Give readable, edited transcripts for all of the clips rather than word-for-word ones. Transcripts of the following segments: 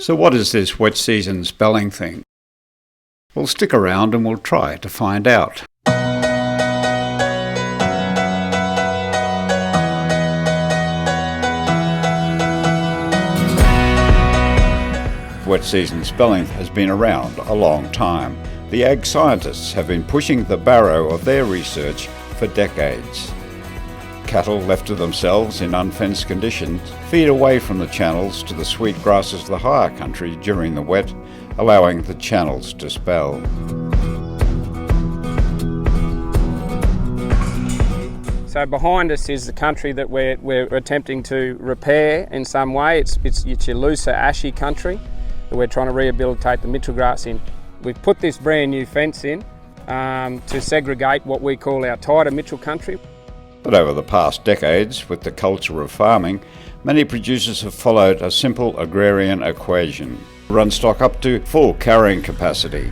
So what is this wet season spelling thing? Well, stick around and we'll try to find out. Wet season spelling has been around a long time. The ag scientists have been pushing the barrow of their research for decades. Cattle left to themselves in unfenced conditions feed away from the channels to the sweet grasses of the higher country during the wet, allowing the channels to spell. So behind us is the country that we're attempting to repair in some way. It's your looser, ashy country that we're trying to rehabilitate the mitchell grass in. We've put this brand new fence in to segregate what we call our tighter mitchell country. But over the past decades, with the culture of farming, many producers have followed a simple agrarian equation: run stock up to full carrying capacity.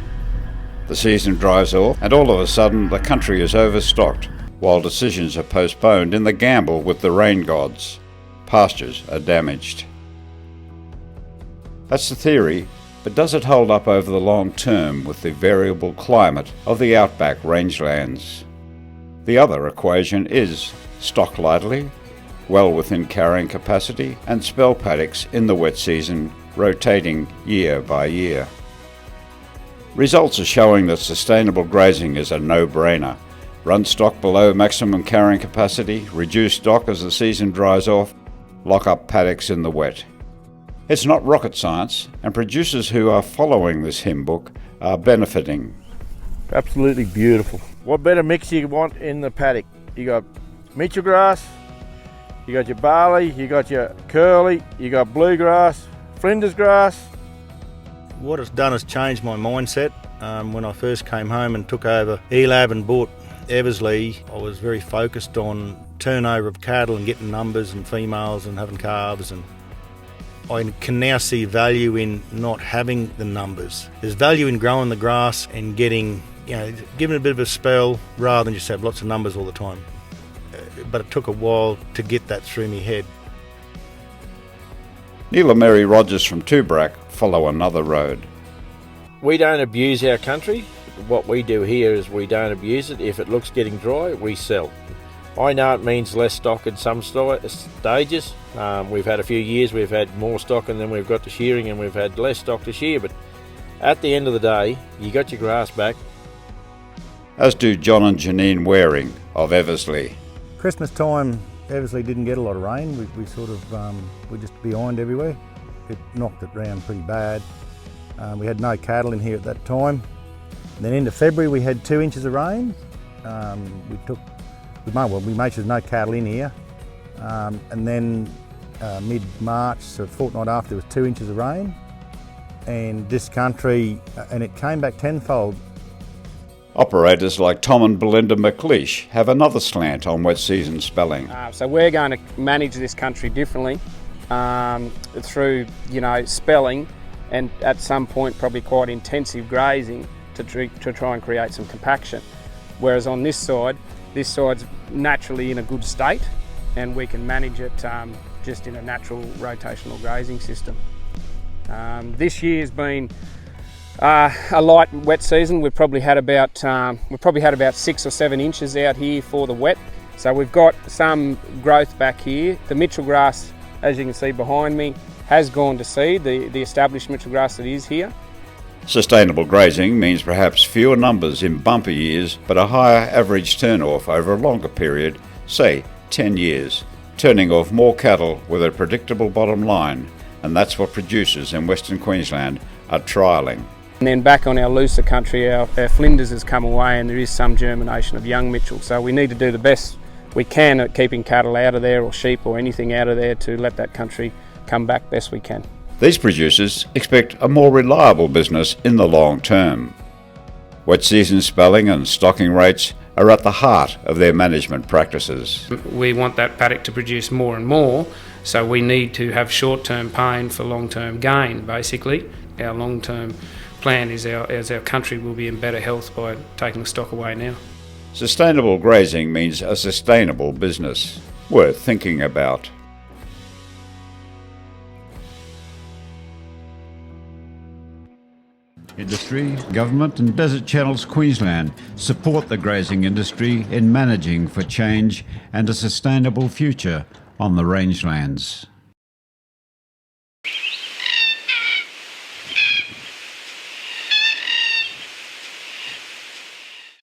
The season dries off and all of a sudden the country is overstocked, while decisions are postponed in the gamble with the rain gods. Pastures are damaged. That's the theory, but does it hold up over the long term with the variable climate of the outback rangelands? The other equation is stock lightly, well within carrying capacity, and spell paddocks in the wet season, rotating year by year. Results are showing that sustainable grazing is a no-brainer. Run stock below maximum carrying capacity, reduce stock as the season dries off, lock up paddocks in the wet. It's not rocket science, and producers who are following this hymn book are benefiting. Absolutely beautiful. What better mix you want in the paddock? You got mitchell grass, you got your barley, you got your curly, you got bluegrass, Flinders grass. What it's done is changed my mindset. When I first came home and took over ELAB and bought Eversley, I was very focused on turnover of cattle and getting numbers and females and having calves, and I can now see value in not having the numbers. There's value in growing the grass and giving it a bit of a spell rather than just have lots of numbers all the time. But it took a while to get that through my head. Neil and Mary Rogers from Toobrack follow another road. We don't abuse our country. What we do here is we don't abuse it. If it looks getting dry, we sell. I know it means less stock in some stages. We've had a few years we've had more stock and then we've got to shearing and we've had less stock to shear, but at the end of the day, you got your grass back. As do John and Janine Waring of Eversley. Christmas time, Eversley didn't get a lot of rain. We're just behind everywhere. It knocked it round pretty bad. We had no cattle in here at that time. And then into February we had 2 inches of rain. We made sure there's no cattle in here. And then mid-March, so a fortnight after, there was 2 inches of rain. And this country, and it came back tenfold. Operators like Tom and Belinda McLeish have another slant on wet season spelling. So we're going to manage this country differently through, spelling and at some point probably quite intensive grazing to try and create some compaction. Whereas on this side's naturally in a good state and we can manage it just in a natural rotational grazing system. This year's been a light wet season. We've probably had about 6 or 7 inches out here for the wet. So we've got some growth back here. The mitchell grass, as you can see behind me, has gone to seed, the established mitchell grass that is here. Sustainable grazing means perhaps fewer numbers in bumper years, but a higher average turn-off over a longer period, say 10 years, turning off more cattle with a predictable bottom line, and that's what producers in Western Queensland are trialling. And then back on our looser country, our Flinders has come away and there is some germination of young mitchell, so we need to do the best we can at keeping cattle out of there or sheep or anything out of there to let that country come back best we can. These producers expect a more reliable business in the long term. Wet season spelling and stocking rates are at the heart of their management practices. We want that paddock to produce more and more, so we need to have short-term pain for long-term gain, basically. Our long-term plan is our country will be in better health by taking the stock away now. Sustainable grazing means a sustainable business, worth thinking about. Industry, Government and Desert Channels Queensland support the grazing industry in managing for change and a sustainable future on the rangelands.